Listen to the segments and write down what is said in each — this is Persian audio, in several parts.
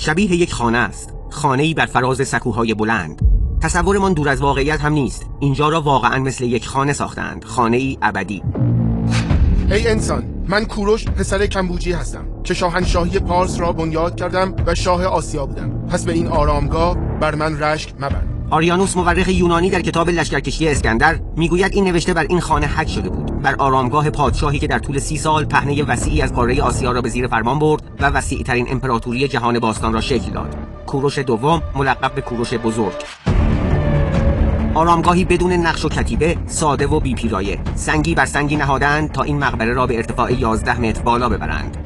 شبیه یک خانه است، خانه‌ای بر فراز سکوهای بلند. تصورمان دور از واقعیت هم نیست. اینجا را واقعا مثل یک خانه ساختند، خانه‌ای ابدی. ای انسان، من کوروش پسر کمبوجی هستم که شاهنشاهی پارس را بنیاد کردم و شاه آسیا بودم. پس به این آرامگاه بر من رشک مبر. آریانوس مورخ یونانی در کتاب لشکرکشی اسکندر میگوید این نوشته بر این خانه حک شده بود، بر آرامگاه پادشاهی که در طول 30 سال پهنه وسیعی از قاره آسیا را به زیر فرمان برد و وسیع‌ترین امپراتوری جهان باستان را شکل داد. کوروش دوم، ملقب به کوروش بزرگ. آرامگاهی بدون نقش و کتیبه، ساده و بی پیرایه، سنگی بر سنگی نهادند تا این مقبره را به ارتفاع 11 متر بالا ببرند.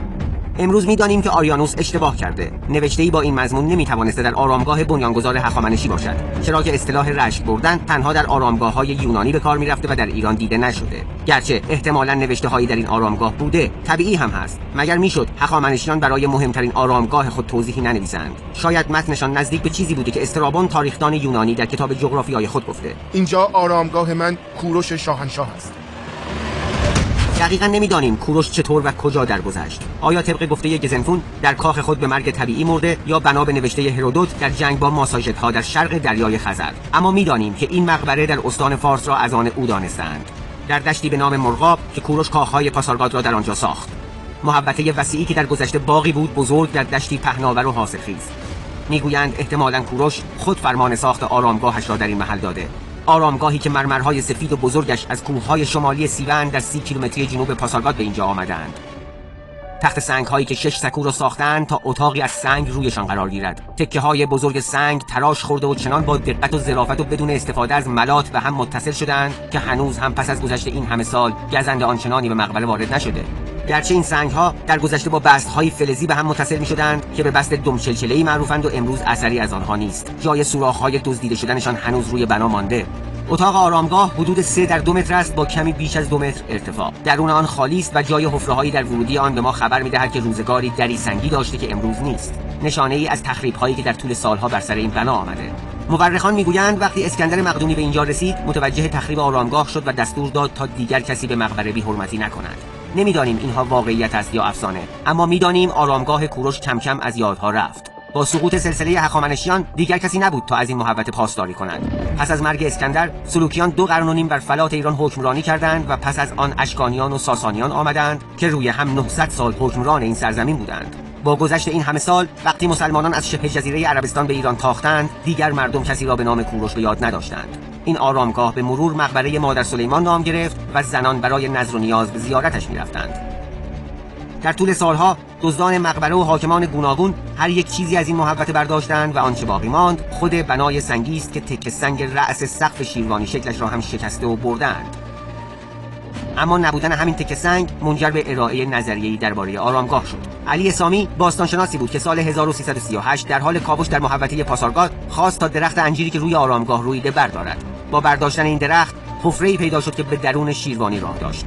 امروز می‌دانیم که آریانوس اشتباه کرده. نوشته‌ای با این مضمون نمی‌توانسته در آرامگاه بنیانگذار هخامنشی باشد، چرا که اصطلاح رشک بردن تنها در آرامگاه‌های یونانی به کار می‌رفته و در ایران دیده نشده. گرچه احتمالاً نوشته‌هایی در این آرامگاه بوده، طبیعی هم هست. مگر میشد هخامنشیان برای مهمترین آرامگاه خود توضیحی ننویسند؟ شاید متنشان نزدیک به چیزی بوده که استرابون تاریخدان یونانی در کتاب جغرافیای خود گفته. اینجا آرامگاه من کوروش شاهنشاه است. دقیقاً نمی‌دانیم کوروش چطور و کجا درگذشت. آیا طبق گفته گزنفون در کاخ خود به مرگ طبیعی مرده یا بنا به نوشته هرودوت در جنگ با ماساژدها در شرق دریای خزر؟ اما می‌دانیم که این مقبره در استان فارس را از آن او دانستند، در دشتی به نام مرغاب که کوروش کاخهای پاسارگاد را در آنجا ساخت. محوطه وسیعی که در گذشته باغی بود بزرگ در دشتی پهناور و حاصلخیز. میگویند احتمالاً کوروش خود فرمان ساخت آرامگاهش را در این محل داده. آرامگاهی که مرمرهای سفید و بزرگش از کوههای شمالی سیوند در 30 کیلومتری جنوب پاسارگاد به اینجا آمدند. تخت سنگ‌هایی که 6 سکو را ساختند تا اتاقی از سنگ رویشان قرار گیرد. تکه‌های بزرگ سنگ تراش خورده و چنان با دقت و ظرافت و بدون استفاده از ملات به هم متصل شدند که هنوز هم پس از گذشت این همه سال گزند آنچنانی به مقبره وارد نشده. گرچه این سنگ‌ها در گذشته با بست‌های فلزی به هم متصل می‌شدند که به بست دمچلچله‌ای معروفند و امروز اثری از آنها نیست. جای سوراخ‌های دزدیده شدنشان هنوز روی بنا مانده. اتاق آرامگاه حدود 3 در 2 متر است با کمی بیش از 2 متر ارتفاع. درون آن خالی است و جای حفره‌هایی در ورودی آن به ما خبر می‌دهد که روزگاری دری سنگی داشته که امروز نیست. نشانه‌ای از تخریب‌هایی که در طول سال‌ها بر سر این بنا آمده. مورخان میگویند وقتی اسکندر مقدونی به اینجا رسید، متوجه تخریب آرامگاه شد و دستور داد تا دیگر کسی به مقبره بی‌حرمتی نکند. نمی‌دانیم اینها واقعیت است یا افسانه، اما می‌دانیم آرامگاه کوروش کم کم از یادها رفت. با سقوط سلسله هخامنشیان دیگر کسی نبود تا از این محوطه پاسداری کند. پس از مرگ اسکندر، سلوکیان 2 قرن و نیم بر فلات ایران حکمرانی کردند و پس از آن اشکانیان و ساسانیان آمدند که روی هم 900 سال حکمران این سرزمین بودند. با گذشت این همه سال، وقتی مسلمانان از شبه جزیره عربستان به ایران تاختند، دیگر مردم کسی را به نام کوروش به یاد نداشتند. این آرامگاه به مرور مقبره مادر سلیمان نام گرفت و زنان برای نذر و نیاز به زیارتش می‌رفتند. در طول سالها دزدان مقبره و حاکمان گوناگون هر یک چیزی از این محوطه برداشتند و آنچه باقی ماند خود بنای سنگی است که تکه سنگ رأس سقف شیروانی شکلش را هم شکسته و بردند. اما نبودن همین تکه سنگ منجر به ارائه نظریه‌ای درباره آرامگاه شد. علی سامی باستانشناسی بود که سال 1338 در حال کاوش در محوطه پاسارگاد خواست تا درخت انجیری که روی آرامگاه رویده بردارد. با برداشتن این درخت حفره‌ای پیدا شد که به درون شیروانی راه داشت.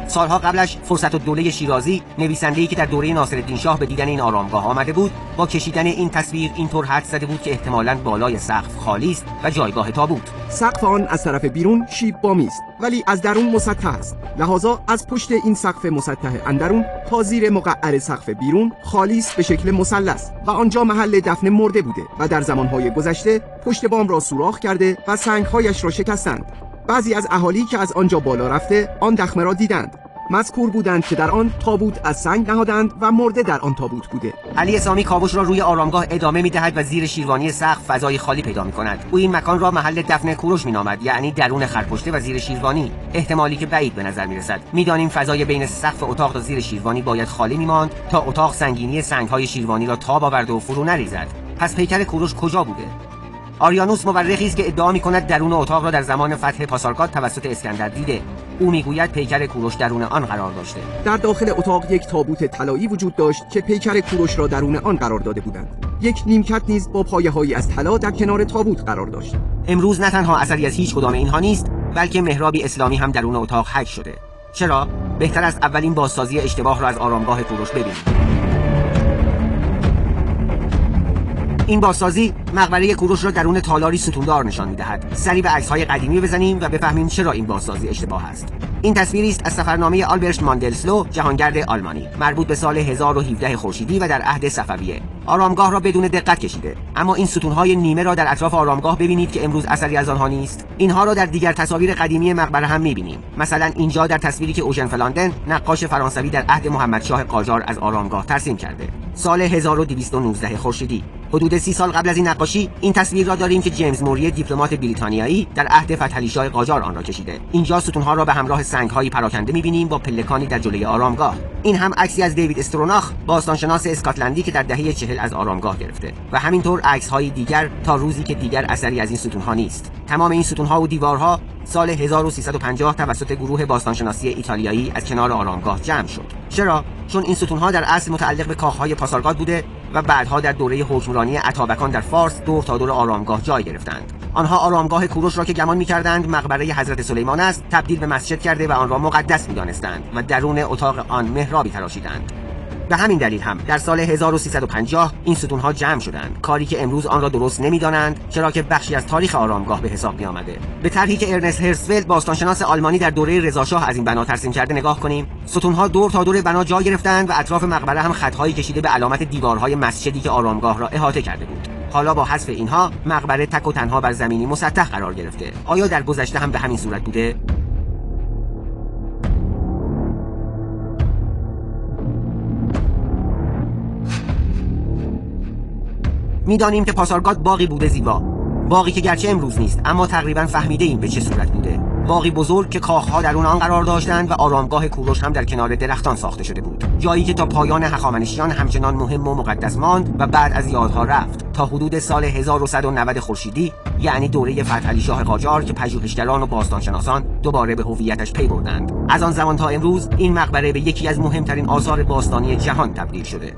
سالها قبلش فرصت الدوله شیرازی، نویسنده‌ای که در دوره ناصرالدین شاه به دیدن این آرامگاه آمده بود، با کشیدن این تصویر اینطور حدس زده بود که احتمالاً بالای سقف خالی است و جایگاه تابوت. سقف آن از طرف بیرون شیب بامی است ولی از درون مسطح است. لذا از پشت این سقف مسطح اندرون تا زیر مقعر سقف بیرون خالی است به شکل مثلث و آنجا محل دفن مرده بوده و در زمانهای گذشته پشت بام را سوراخ کرده و سنگ‌هایش را شکستند. بعضی از اهالی که از آنجا بالا رفته آن دخمه را دیدند. مذکور بودند که در آن تابوت از سنگ نهادند و مرده در آن تابوت بوده. علی سامی کاوش را روی آرامگاه ادامه می‌دهد و زیر شیروانی سقف فضای خالی پیدا می‌کند. او این مکان را محل دفن کوروش می‌نامد، یعنی درون خرپشته و زیر شیروانی، احتمالی که بعید به نظر می‌رسد. می‌دانیم فضای بین سقف اتاق تا زیر شیروانی باید خالی می‌ماند تا اتاق سنگینی سنگ‌های شیروانی را تاب آورده و فرو نریزد. پس پیکر کوروش کجا بوده؟ آریانوس مورخی است که ادعا می‌کند درون اتاق را در زمان فتح پاسارگاد توسط اسکندر دیده. او میگوید پیکر کوروش درون آن قرار داشته. در داخل اتاق یک تابوت طلایی وجود داشت که پیکر کوروش را درون آن قرار داده بودند. یک نیمکت نیز با پایه‌هایی از طلا در کنار تابوت قرار داشت. امروز نه تنها اثری از هیچ کدام اینها نیست، بلکه محرابی اسلامی هم درون اتاق حک شده. چرا؟ بهتر است اولین بازسازی اشتباه را از آرامگاه کوروش ببینیم. این بازسازی مقبره کوروش را درون تالاری ستوندار نشان می‌دهد. سری به عکس‌های قدیمی بزنیم و بفهمیم چرا این بازسازی اشتباه است. این تصویری است از سفرنامه آلبرت ماندلسلو، جهانگرد آلمانی، مربوط به سال 1017 خورشیدی و در عهد صفویه. آرامگاه را بدون دقت کشیده، اما این ستون‌های نیمه را در اطراف آرامگاه ببینید که امروز اثری از آنها نیست. اینها را در دیگر تصاویر قدیمی مقبره هم می‌بینیم. مثلا اینجا در تصویری که اوژن فلاندن، نقاش فرانسوی، در عهد محمدشاه قاجار از آرامگاه ترسیم کرده. سال 1219 خورشیدی. حدود 30 سال قبل از این نقاشی این تصویر را داریم که جیمز موری، دیپلمات بریتانیایی، در عهد فتحعلی‌شاه قاجار آن را کشیده. اینجا ستون‌ها را به همراه سنگ‌های پراکنده می‌بینیم با پلکانی در جلوی آرامگاه. این هم عکسی از دیوید استروناخ، باستانشناس اسکاتلندی که در دهه 40 از آرامگاه گرفته و همینطور عکس‌های دیگر تا روزی که دیگر اثری از این ستون‌ها نیست. تمام این ستون‌ها و دیوارها سال 1350 توسط گروه باستانشناسی ایتالیایی از کنار آرامگاه جمع شد. چرا؟ چون این ستون‌ها در اصل متعلق به کاخ‌های پاسارگاد بوده و بعدها در دوره حکمرانی اتابکان در فارس دور تا دور آرامگاه جای گرفتند. آنها آرامگاه کوروش را که گمان می‌کردند مقبره حضرت سلیمان است، تبدیل به مسجد کرده و آن را مقدس می‌دانستند و درون اتاق آن محرابی تراشیدند. به همین دلیل هم در سال 1350 این ستون‌ها جمع شدند، کاری که امروز آن را درست نمی‌دانند، چرا که بخشی از تاریخ آرامگاه به حساب می‌آمده. به طرحی که ارنست هرسفلد، باستانشناس آلمانی، در دوره رضاشاه از این بنا ترسیم کرده نگاه کنیم. ستون‌ها دور تا دور بنا جا گرفتند و اطراف مقبره هم خط‌هایی کشیده به علامت دیوارهای مسجدی که آرامگاه را احاطه کرده بود. حالا با حذف اینها مقبره تک و تنها بر زمینی مسطح قرار گرفته. آیا در گذشته هم به همین صورت بوده؟ میدانیم که پاسارگاد باغی بوده زیبا، باغی که گرچه امروز نیست اما تقریبا فهمیده ایم به چه صورت بوده. باغی بزرگ که کاخها درون آن قرار داشتند و آرامگاه کوروش هم در کنار درختان ساخته شده بود. جایی که تا پایان هخامنشیان همچنان مهم و مقدس ماند و بعد از یادها رفت تا حدود سال 1190 خورشیدی، یعنی دوره فتحعلی‌شاه قاجار، که پژوهشگران و باستانشناسان دوباره به هویتش پی بردند. از آن زمان تا امروز این مقبره به یکی از مهمترین آثار باستانی جهان تبدیل شده.